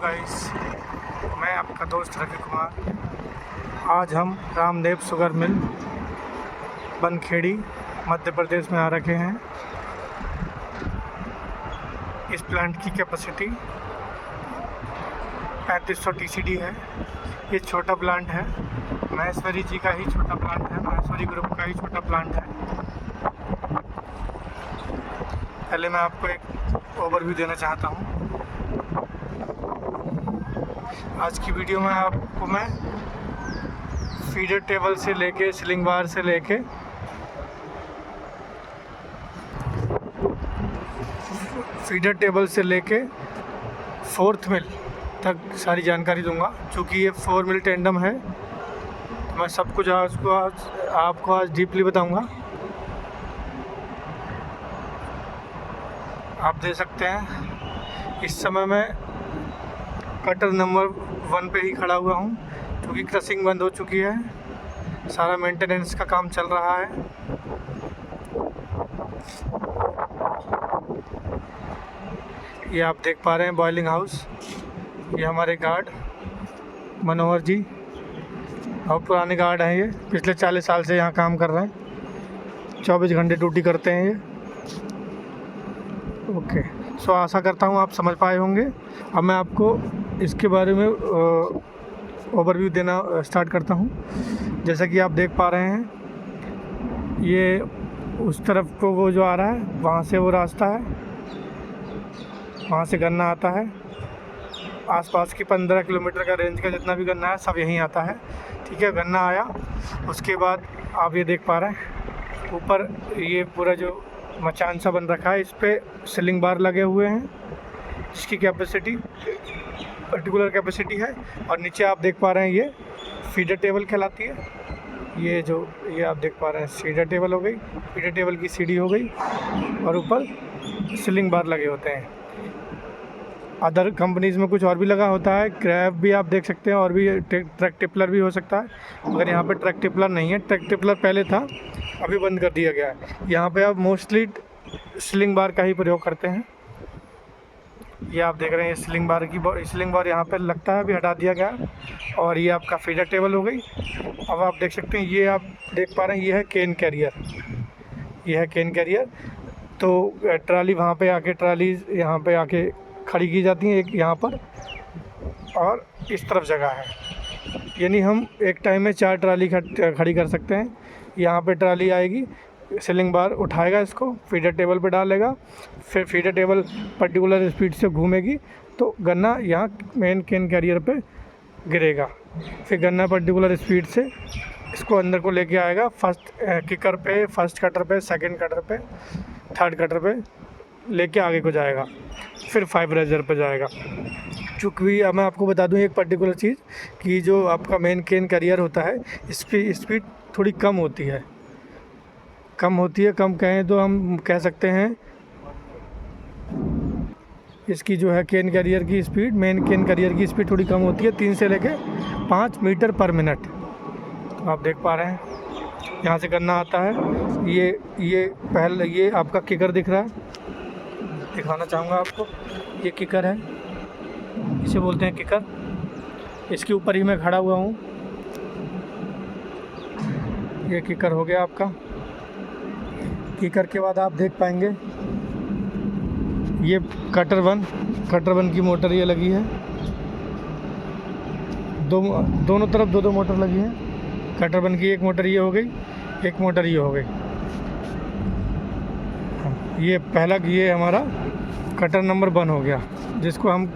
Guys, मैं आपका दोस्त रवि कुमार। आज हम रामदेव शुगर मिल बनखेड़ी मध्य प्रदेश में आ रखे हैं। इस प्लांट की कैपेसिटी 3500 TCD है। ये छोटा प्लांट है, महेश्वरी जी का ही छोटा प्लांट है, महेश्वरी ग्रुप का ही छोटा प्लांट है। पहले मैं आपको एक ओवरव्यू देना चाहता हूँ। आज की वीडियो में आपको मैं फीडर टेबल से लेके सीलिंग बार से लेके फोर्थ मिल तक सारी जानकारी दूंगा। चूँकि ये 4 मिल टेंडम है, मैं सब कुछ आपको आज डीपली बताऊंगा। आप देख सकते हैं इस समय मैं कटर नंबर 1 पे ही खड़ा हुआ हूँ, क्योंकि क्रशिंग बंद हो चुकी है। सारा मेंटेनेंस का काम चल रहा है। ये आप देख पा रहे हैं बॉयलिंग हाउस। ये हमारे गार्ड मनोहर जी, और पुराने गार्ड हैं। ये पिछले 40 साल से यहाँ काम कर रहे हैं, 24 घंटे ड्यूटी करते हैं ये। ओके, सो आशा करता हूँ आप समझ पाए होंगे। अब मैं आपको इसके बारे में ओवरव्यू देना स्टार्ट करता हूँ। जैसा कि आप देख पा रहे हैं, ये उस तरफ को वो जो आ रहा है, वहाँ से वो रास्ता है, वहाँ से गन्ना आता है। आसपास की 15 किलोमीटर का रेंज का जितना भी गन्ना है सब यहीं आता है। ठीक है, गन्ना आया, उसके बाद आप ये देख पा रहे हैं ऊपर ये पूरा जो मचान सा बन रखा है, इस पर सीलिंग बार लगे हुए हैं, जिसकी कैपेसिटी पर्टिकुलर कैपेसिटी है। और नीचे आप देख पा रहे हैं ये फीडर टेबल कहलाती है। ये आप देख पा रहे हैं फीडर टेबल हो गई, फीडर टेबल की सीढ़ी हो गई, और ऊपर सीलिंग बार लगे होते हैं। अदर कंपनीज़ में कुछ और भी लगा होता है, क्रैब भी आप देख सकते हैं, और भी ट्रक टिपलर भी हो सकता है, मगर यहाँ पे ट्रक टिपलर नहीं है। ट्रक टिपलर पहले था, अभी बंद कर दिया गया है। यहाँ पे आप मोस्टली सीलिंग बार का ही प्रयोग करते हैं। ये आप देख रहे हैं सीलिंग बार यहाँ पे लगता है, अभी हटा दिया गया। और ये आपका फीडर टेबल हो गई। अब आप देख सकते हैं, ये आप देख पा रहे हैं, ये है केन कैरियर। तो ट्राली वहाँ पे आके, ट्राली यहाँ पे आके खड़ी की जाती हैं, एक यहाँ पर और इस तरफ जगह है, यानी हम एक टाइम में 4 ट्राली खड़ी कर सकते हैं। यहाँ पे ट्राली आएगी, सीलिंग बार उठाएगा, इसको फीडर टेबल पे डालेगा, फिर फीडर टेबल पर्टिकुलर स्पीड से घूमेगी तो गन्ना यहाँ मेन केन कैरियर पे गिरेगा। फिर गन्ना पर्टिकुलर स्पीड से इसको अंदर को लेके आएगा, फर्स्ट किकर पे, फर्स्ट कटर पे, सेकंड कटर पे, थर्ड कटर पे लेके आगे को जाएगा, फिर 5 रेजर पे जाएगा। चूँकि अब मैं आपको बता दूं एक पर्टिकुलर चीज़ कि जो आपका मेन केन कैरियर होता है, इसकी स्पीड थोड़ी कम होती है। कम कहें तो हम कह सकते हैं इसकी जो है केन कैरियर की स्पीड, मेन केन कैरियर की स्पीड थोड़ी कम होती है, 3 से लेके 5 मीटर पर मिनट। तो आप देख पा रहे हैं यहाँ से गन्ना आता है। ये आपका किकर दिख रहा है, दिखाना चाहूँगा आपको। ये किकर है, इसे बोलते हैं किकर। इसके ऊपर ही मैं खड़ा हुआ हूँ। ये किकर हो गया आपका। किकर के बाद आप देख पाएंगे ये कटर वन की मोटर ये लगी है। दोनों तरफ 2 मोटर लगी हैं। कटर वन की एक मोटर ये हो गई, एक मोटर ये हो गई। ये पहला, ये हमारा कटर नंबर 1 हो गया, जिसको हम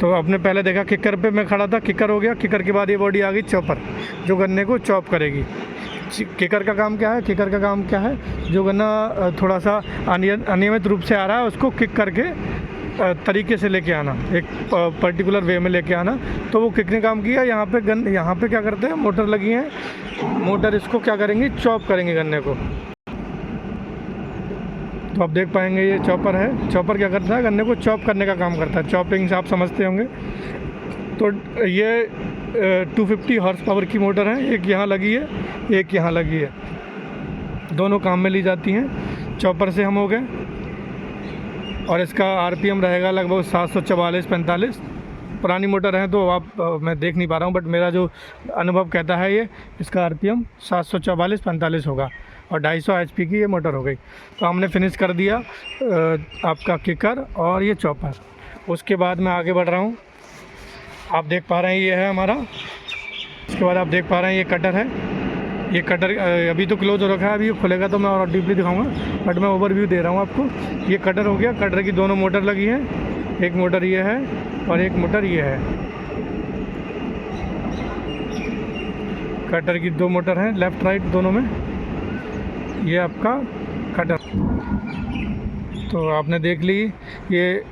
तो आपने पहले देखा किकर पे मैं खड़ा था, किकर हो गया। किकर के बाद ये बॉडी आ गई चॉपर, जो गन्ने को चॉप करेगी। किकर का काम क्या है? जो गन्ना थोड़ा सा अनियमित रूप से आ रहा है, उसको किक करके तरीके से लेके आना, एक पर्टिकुलर वे में लेके आना। तो वो किक ने काम किया। यहाँ पे क्या करते हैं, मोटर लगी है, मोटर इसको क्या करेंगे, चॉप करेंगे गन्ने को। तो आप देख पाएंगे ये चॉपर है। चॉपर क्या करता है, गन्ने को चॉप करने का काम करता है। चॉपिंग से आप समझते होंगे। तो ये 250 हॉर्स पावर की मोटर है, एक यहाँ लगी है, एक यहाँ लगी है। दोनों काम में ली जाती हैं। चॉपर से हम हो गए, और इसका आरपीएम रहेगा लगभग 744-45। पुरानी मोटर है तो आप मैं देख नहीं पा रहा हूँ, बट मेरा जो अनुभव कहता है ये इसका आरपीएम 744-45 होगा और 250 एचपी की ये मोटर हो गई। तो हमने फिनिश कर दिया आपका किकर और ये चॉपर। उसके बाद मैं आगे बढ़ रहा हूँ। आप देख पा रहे हैं ये है हमारा। इसके बाद आप देख पा रहे हैं ये कटर है। ये कटर अभी तो क्लोज हो रखा है, अभी ये खुलेगा तो मैं और डीपली दिखाऊंगा, बट मैं ओवरव्यू दे रहा हूँ आपको। ये कटर हो गया। कटर की दोनों मोटर लगी हैं, एक मोटर ये है और एक मोटर ये है। कटर की 2 मोटर हैं, लेफ़्ट राइट दोनों में। ये आपका कटर। तो आपने देख ली। ये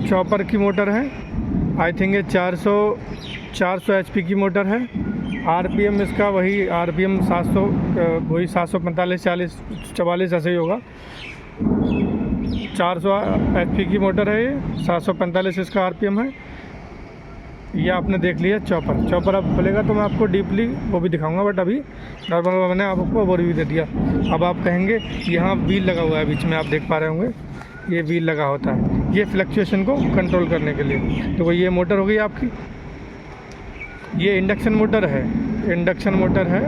चॉपर की मोटर है। आई थिंक ये 400 एचपी की मोटर है। आरपीएम इसका वही आरपीएम 700 वही 745 40 44 ऐसे ही होगा। 400 एचपी की मोटर है ये, 745 इसका आरपीएम है। ये आपने देख लिया चॉपर अब खुलेगा तो मैं आपको डीपली वो भी दिखाऊंगा, बट अभी नॉर्मल मैंने आपको ओवरव्यू दे दिया। अब आप कहेंगे यहाँ व्हील लगा हुआ है बीच में, आप देख पा रहे होंगे ये व्हील लगा होता है, ये फ्लक्चुएशन को कंट्रोल करने के लिए। तो ये मोटर हो गई आपकी। ये इंडक्शन मोटर है। इंडक्शन मोटर है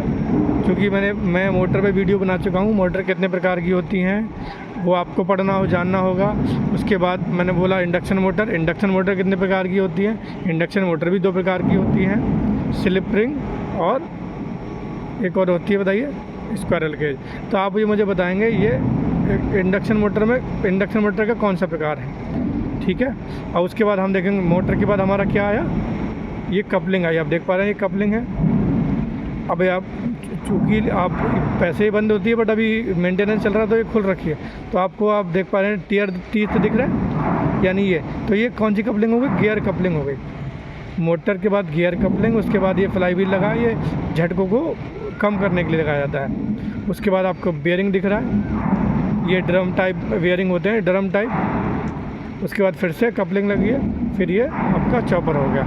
क्योंकि मैं मोटर पे वीडियो बना चुका हूँ। मोटर कितने प्रकार की होती हैं वो आपको पढ़ना हो, जानना होगा। उसके बाद मैंने बोला इंडक्शन मोटर कितने प्रकार की होती है। इंडक्शन मोटर भी 2 प्रकार की होती हैं, स्लिप रिंग और एक और होती है, बताइए, स्क्वायरल केज। तो आप ये मुझे बताएंगे ये इंडक्शन मोटर का कौन सा प्रकार है, ठीक है। और उसके बाद हम देखेंगे मोटर के बाद हमारा क्या आया, ये कपलिंग आई। आप देख पा रहे हैं ये कपलिंग है। अब आप चूँकि आप पैसे ही बंद होती है, बट अभी मेंटेनेंस चल रहा है तो ये खुल रखी है। तो आपको आप देख पा रहे हैं टीथ दिख रहा है, यानी ये। तो ये कौन सी कपलिंग हो गई, गियर कपलिंग हो गई। मोटर के बाद गियर कपलिंग, उसके बाद ये फ्लाई व्हील लगा, ये झटकों को कम करने के लिए लगाया जाता है। उसके बाद आपको बेयरिंग दिख रहा है, ये ड्रम टाइप बेयरिंग होते हैं, ड्रम टाइप। उसके बाद फिर से कपलिंग लगी है, फिर ये आपका चॉपर हो गया।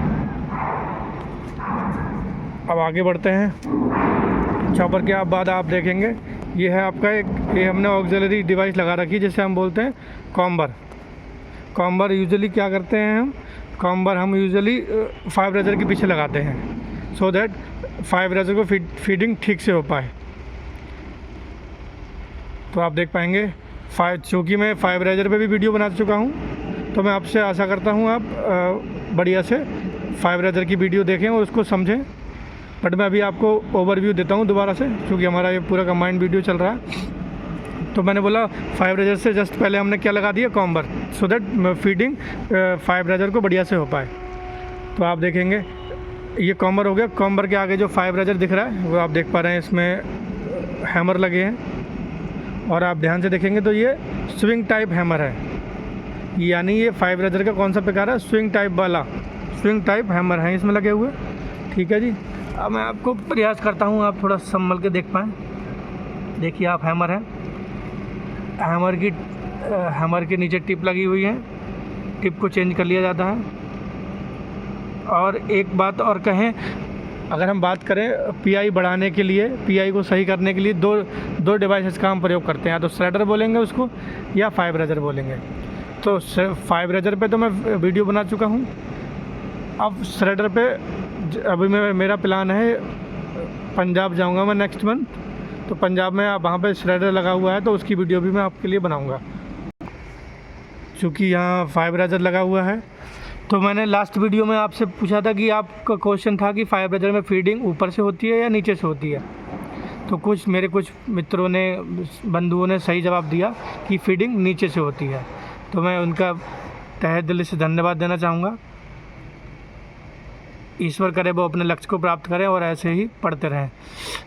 अब आगे बढ़ते हैं। चॉपर के बाद आप देखेंगे ये है आपका ये हमने ऑक्सिलरी डिवाइस लगा रखी है जिसे हम बोलते हैं कॉम्बर। यूजुअली क्या करते हैं हम यूजुअली 5 रेजर के पीछे लगाते हैं, सो दैट 5 रेजर को फीडिंग ठीक से हो पाए। तो आप देख पाएंगे चूँकि मैं 5 रेजर पे भी वीडियो बना चुका हूँ, तो मैं आपसे आशा करता हूँ आप बढ़िया से 5 रेजर की वीडियो देखें और उसको समझें। बट मैं अभी आपको ओवरव्यू देता हूँ दोबारा से, क्योंकि हमारा ये पूरा कंबाइंड वीडियो चल रहा है। तो मैंने बोला 5 रेजर से जस्ट पहले हमने क्या लगा दिया, कॉम्बर, सो दैट फीडिंग 5 रेजर को बढ़िया से हो पाए। तो आप देखेंगे ये कॉम्बर हो गया। कॉम्बर के आगे जो 5 रेजर दिख रहा है वो आप देख पा रहे हैं, इसमें हैमर लगे हैं। और आप ध्यान से देखेंगे तो ये स्विंग टाइप हैमर है, यानी ये 5 रेजर का कौन सा प्रकार है, स्विंग टाइप हैमर है इसमें लगे हुए, ठीक है जी। अब मैं आपको प्रयास करता हूँ आप थोड़ा संभल के देख पाएँ। देखिए आप हैमर है, हैमर के नीचे टिप लगी हुई है, टिप को चेंज कर लिया जाता है। और एक बात और कहें, अगर हम बात करें पीआई बढ़ाने के लिए, पीआई को सही करने के लिए दो डिवाइसेस का हम प्रयोग करते हैं, या तो श्रेडर बोलेंगे उसको या 5 रेजर बोलेंगे। तो 5 रेजर पे तो मैं वीडियो बना चुका हूँ। अब श्रेडर पे अभी मेरा प्लान है, पंजाब जाऊंगा मैं नेक्स्ट मंथ, तो पंजाब में वहाँ पे श्रेडर लगा हुआ है, तो उसकी वीडियो भी मैं आपके लिए बनाऊंगा। चूँकि यहाँ 5 रेजर लगा हुआ है, तो मैंने लास्ट वीडियो में आपसे पूछा था कि आपका क्वेश्चन था कि 5 रेजर में फीडिंग ऊपर से होती है या नीचे से होती है। तो मेरे कुछ मित्रों ने, बंधुओं ने सही जवाब दिया कि फीडिंग नीचे से होती है। तो मैं उनका तहे दिल से धन्यवाद देना चाहूँगा। ईश्वर करे वो अपने लक्ष्य को प्राप्त करें और ऐसे ही पढ़ते रहें,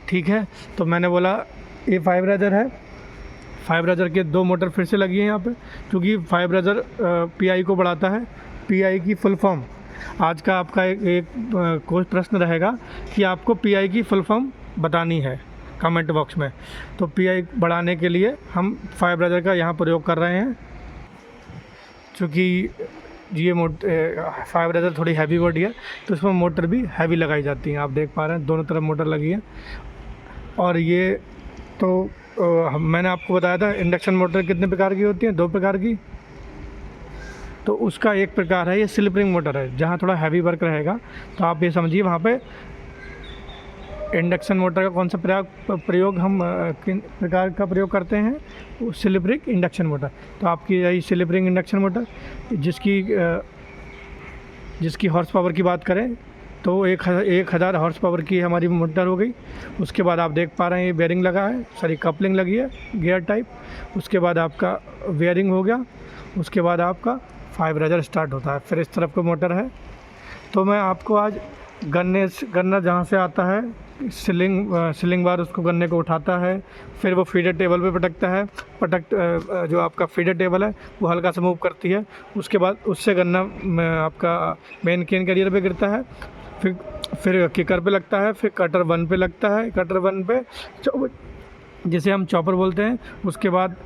ठीक है। तो मैंने बोला ये 5 रेजर है, 5 रेजर के 2 मोटर फिर से लगी है यहाँ पे, क्योंकि 5 रेजर पीआई को बढ़ाता है। पीआई की फुल फॉर्म, आज का आपका एक कोई प्रश्न रहेगा कि आपको पीआई की फुल फॉर्म बतानी है कमेंट बॉक्स में। तो पीआई बढ़ाने के लिए हम 5 रेजर का यहाँ प्रयोग कर रहे हैं, क्योंकि ये 5 रेजर थोड़ी हैवी बॉडी है, तो इसमें मोटर भी हैवी लगाई जाती है। आप देख पा रहे हैं दोनों तरफ मोटर लगी है। और ये तो मैंने आपको बताया था इंडक्शन मोटर कितने प्रकार की होती हैं, 2 प्रकार की। तो उसका एक प्रकार है ये स्लिप रिंग मोटर है, जहाँ थोड़ा हैवी वर्क रहेगा। तो आप ये समझिए वहाँ पे इंडक्शन मोटर का कौन सा प्रयोग हम किन प्रकार का प्रयोग करते हैं, वो स्लिप रिंग इंडक्शन मोटर। तो आपकी यही स्लिप रिंग इंडक्शन मोटर जिसकी हॉर्स पावर की बात करें तो 1000 हॉर्स पावर की हमारी मोटर हो गई। उसके बाद आप देख पा रहे हैं ये बेयरिंग लगा है, सॉरी कपलिंग लगी है गियर टाइप। उसके बाद आपका बेयरिंग हो गया, उसके बाद आपका 5 रेजर स्टार्ट होता है। फिर इस तरफ का मोटर है। तो मैं आपको आज गन्ना जहाँ से आता है, सीलिंग बार उसको गन्ने को उठाता है, फिर वो फीडर टेबल पे पटकता है। जो आपका फीडर टेबल है वो हल्का सा मूव करती है। उसके बाद उससे गन्ना आपका मेन केन कैरियर पे गिरता है, फिर किकर पे लगता है, फिर कटर 1 पे लगता है। कटर 1 पे जिसे हम चॉपर बोलते हैं, उसके बाद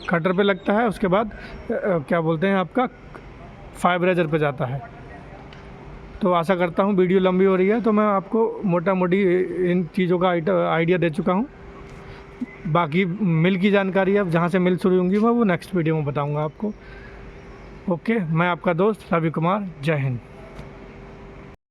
कटर पे लगता है। उसके बाद क्या बोलते हैं आपका 5 रेजर पे जाता है। तो आशा करता हूँ वीडियो लंबी हो रही है, तो मैं आपको मोटा मोटी इन चीज़ों का आइडिया दे चुका हूँ। बाकी मिल की जानकारी अब जहाँ से मिल शुरू होंगी मैं वो नेक्स्ट वीडियो में बताऊँगा आपको। ओके, मैं आपका दोस्त रवि कुमार, जय हिंद।